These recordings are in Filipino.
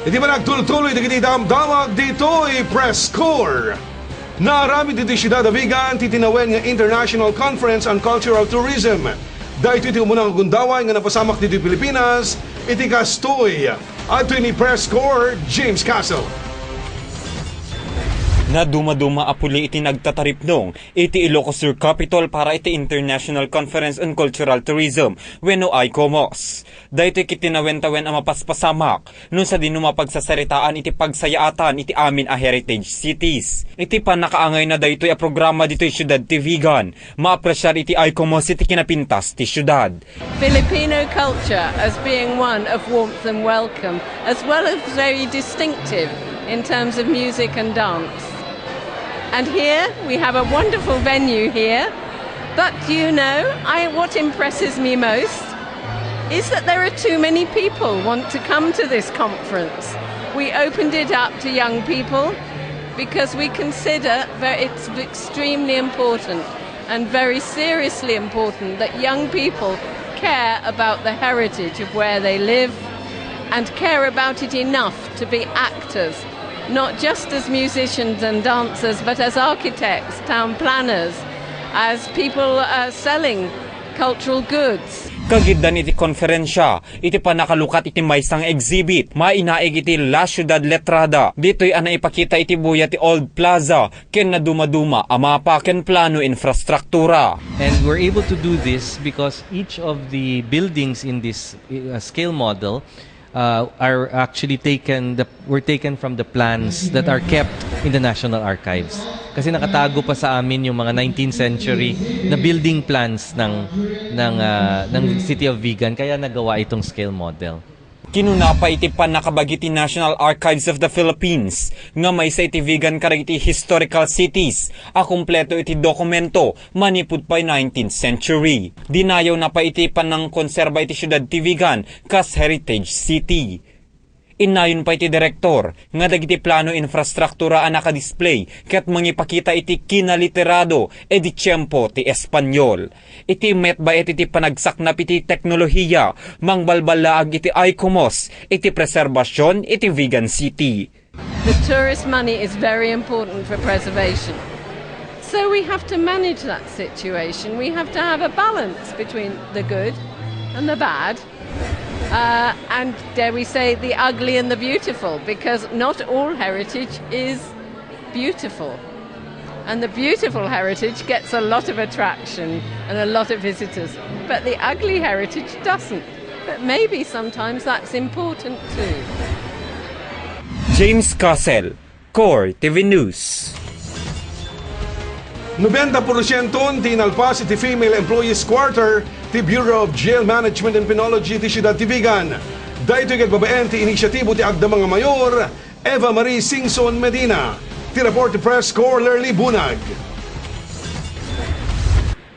Iti man nagtuloy digiti damdamag dito'y press corps. Narami diti Ciudad Avigan titinawen nga International Conference on Cultural Tourism. Dahito iti umunang gundaway nga napasamak dito Pilipinas, iti kastoy. At ni press corps, James Castle. Na duma-duma apuli iti nagtataripnong iti Ilocos Sur Capital para iti International Conference on Cultural Tourism wenno ICOMOS. Dahito kitinawen-tawen ang mapaspasamak nun sa dinumapagsasaриtaan iti pagsayaatan iti amin a heritage cities. Iti panakaangay na dahito a programa dito Ciudad Tivigan, maapresyar iti ICOMOS iti kinapintas ti syudad. Filipino culture as being one of warmth and welcome, as well as very distinctive in terms of music and dance. And here we have a wonderful venue here, but what impresses me most is that there are too many people want to come to this conference. We opened it up to young people because we consider that it's extremely important and very seriously important that young people care about the heritage of where they live and care about it enough to be actors, not just as musicians and dancers, but as architects, town planners, as people selling cultural goods. Kagiddan iti konferensya, iti panakalukat iti maysang exhibit, mainaig iti La Ciudad Letrada. Dito'y ipakita iti buya ti Old Plaza, ken na dumaduma, amapa ken plano infrastruktura. And we're able to do this because each of the buildings in this scale model are actually were taken from the plans that are kept in the National Archives. Kasi nakatago pa sa amin yung mga 19th century na building plans ng City of Vigan, kaya nagawa itong scale model. Kinunapa iti panakabagiti National Archives of the Philippines nga may sa iti Vigan karag iti historical cities a kumpleto iti dokumento manipud pa 19th century. Dinayaw na pa iti panang konserba iti Ciudad Tivigan kas heritage city. Inayon pa iti direktor nga dagiti plano infrastruktura a naka-display ket mangipakita iti kinaliterado edi tiyempo ti Espanyol. Iti metba iti panagsaknap iti teknolohiya mangbalbalaag iti ICOMOS iti preserbasyon iti Vigan City. The tourist money is very important for preservation. So we have to manage that situation. We have to have a balance between the good and the bad. And dare we say the ugly and the beautiful, because not all heritage is beautiful, and the beautiful heritage gets a lot of attraction and a lot of visitors, but the ugly heritage doesn't. But maybe sometimes that's important too. James Castle, Core TV News. 90% tinalpas iti Female Employees Quarter ti Bureau of Jail Management and Penology ti Ciudad Tivigan. Dahito ket babaen ti inisyatibo ti agda mga mayor, Eva Marie Singson Medina. Ti report ti Press Corps Lerly Bunag.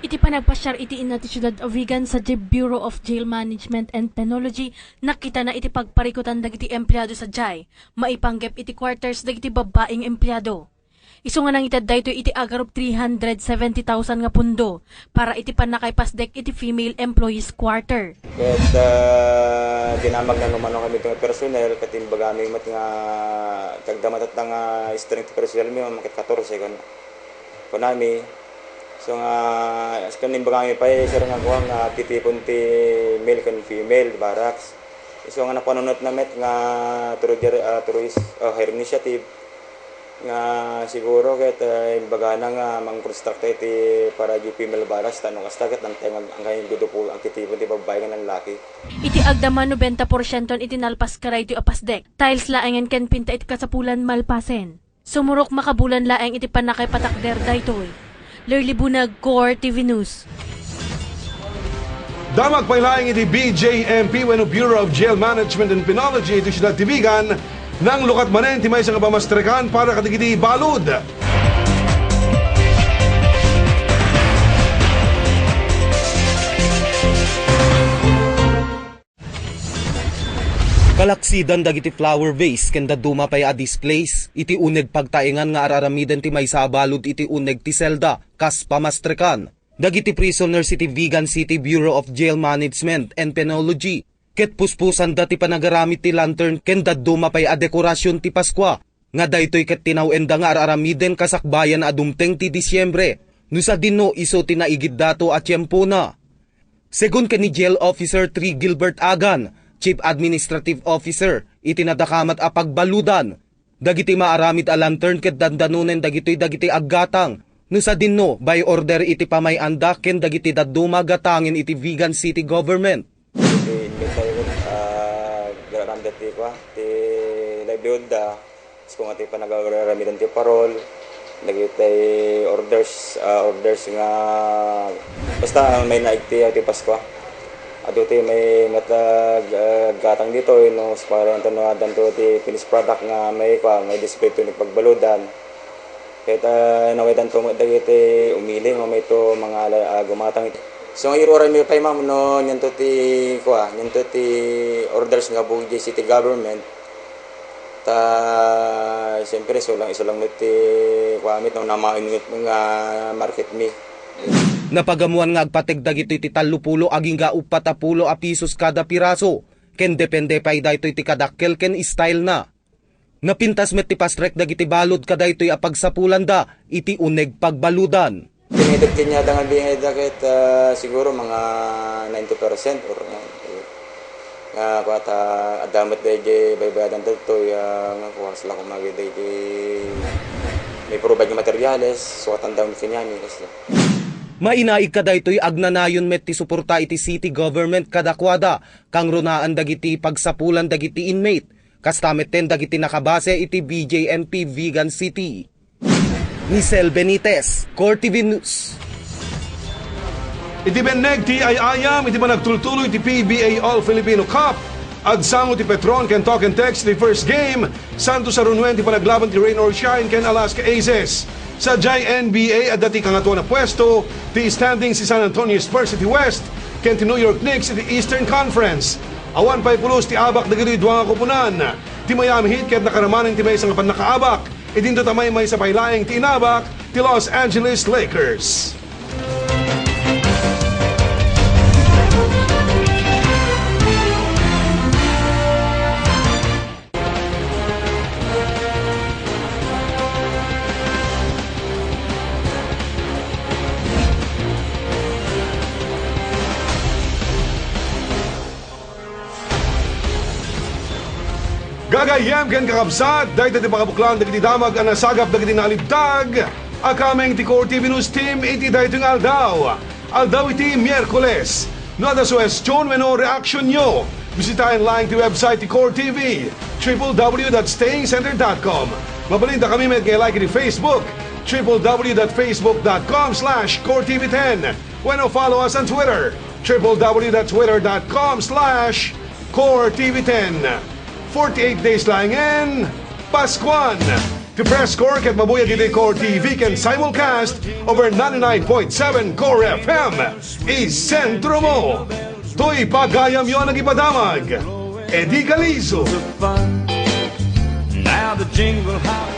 Iti panagpasyar iti ina ti Ciudad Avigan sa Bureau of Jail Management and Penology, nakita na iti pagparikutan dagiti empleyado sa JAI, maipanggep iti quarters dagiti babaeng empleyado. Isu nga nang itad dayto iti agarop 370,000 nga pundo para iti panakaypasdek iti Female Employees Quarter. Ket dinamag na numano kami itong personnel katimbaga mi mat nga kagdamat at nga strength personnel mi makit 14 kunami. So nga kanimbaga mi pa sir nga kuha nga titipon ti male kan female barracks. So nga napanunot na met nga tourist hire initiative nga siguro ket imbaga na nga mang-construct iti para di female barracks tanong kasta ket ang kayong gudupo ang kitipon ti babae nga lalaki. Iti agdaman 90% iti nalpas karay ti apasdek. Tiles laengen ken pinta iti kasapulan malpasen. Sumurok makabulan laeng iti panakay patakder daytoy. Lerly Bunag, Core TV News. Damag pailaing iti BJMP wenno Bureau of Jail Management and Penology iti Ciudad Tivigan nang lukat manen ti may sa kapamastrekan para katigiti balod. Kalaksidan dagiti flower vase kenda duma pay a displays iti uneg pagtaingan nga araramiden ti may sa balod iti uneg ti selda kas pamastrekan. Dagiti prisoners iti Vigan City Bureau of Jail Management and Penology Ket puspusan dati panagaramit ti lantern ken daduma pay a dekorasyon ti Paskwa. Nga daytoy ket tinawenda nga araramiden kasakbayan a dumteng ti Disyembre. No sa dinno iso ti naigid dato at tiyempo na. Segun ken ni Jail Officer 3 Gilbert Agan, Chief Administrative Officer, itinadakamat a pagbaludan. Dagiti maaramid a lantern ket dandanunen dagiti aggatang. No sa dinno by order iti pamayanda ken dagiti daduma gatangin iti Vigan City Government. Garam dati ko ti livelihood da kung ati panagaramid ti parol dagiti orders nga basta may naigti ati Pasko ado ti may matag gatang dito no para tanong danto ti finished product nga may display to ni pagbaludan kahit nakitan to dagiti umili nga may to mga gumatang ito. So irora mi pay ma'am no nyanto ti orders nga buong city government ta siyempre so lang ti kwamit no namainit nga market mi. Napagamuan nga agpatig dagito iti 30 aging ga 40 a pisos kada piraso ken depende pay daytoy ti kadakkel ken style na. Napintas met ti pastrek dagiti balod kadaytoy a pagsapulan da iti uneg pagbaludan. Pinidad kanya dangan bingay dakit siguro mga 90% or nga kwata adamat dayjay baybayadan daytoy nga kuwas la kumagi dayjay may provide nga materyales so atandam kinyami kasla. Mainaig kadaytoy agnanayon met ti suporta iti city government kadakwada kang runaan dagiti pagsapulan dagiti inmate kastamet ten dagiti nakabase iti BJMP Vigan City. Nisel Benitez, Core TV News. Iti beneg ti ayayam, iti man nagtultuloy ti PBA All-Filipino Cup. Agsango ti Petron ken talk and text ti first game. Santos Arunuen ti panaglaban ti Rain or Shine ken Alaska Aces. Sa NBA at dati kangato na pwesto, ti standing si San Antonio Spurs iti West ken ti New York Knicks iti Eastern Conference. Awan pay pulos ti abak dagiti duwa nga kupunan. Ti Miami Heat ket nakaramaning ti may isang nakaabak. Idinto tamay may sa pailaing tinabak ti Los Angeles Lakers. Gagayem ken kakabsat, dahil ti pakabuklan dagiti damag ang nasagap dagiti nalibtag. Akameng ti Core TV News Team iti daytong aldaw. Aldaw iti Miyerkules. Nada suwestyon wenno reaksyon nyo. Bisitahin lang ti website ti Core TV, www.stayingcenter.com. Mabalinda kami met kay like iti Facebook, www.facebook.com/CoreTV10. Wenno follow us on Twitter, www.twitter.com/CoreTV10. 48 days lang en Paskuan. To press Core ket mabuyag iti Core TV ken simulcast over 99.7 Core FM. Isentro mo. To'y pagayam yon ang ipadamag. Eddie Calizo. Now the jingle hop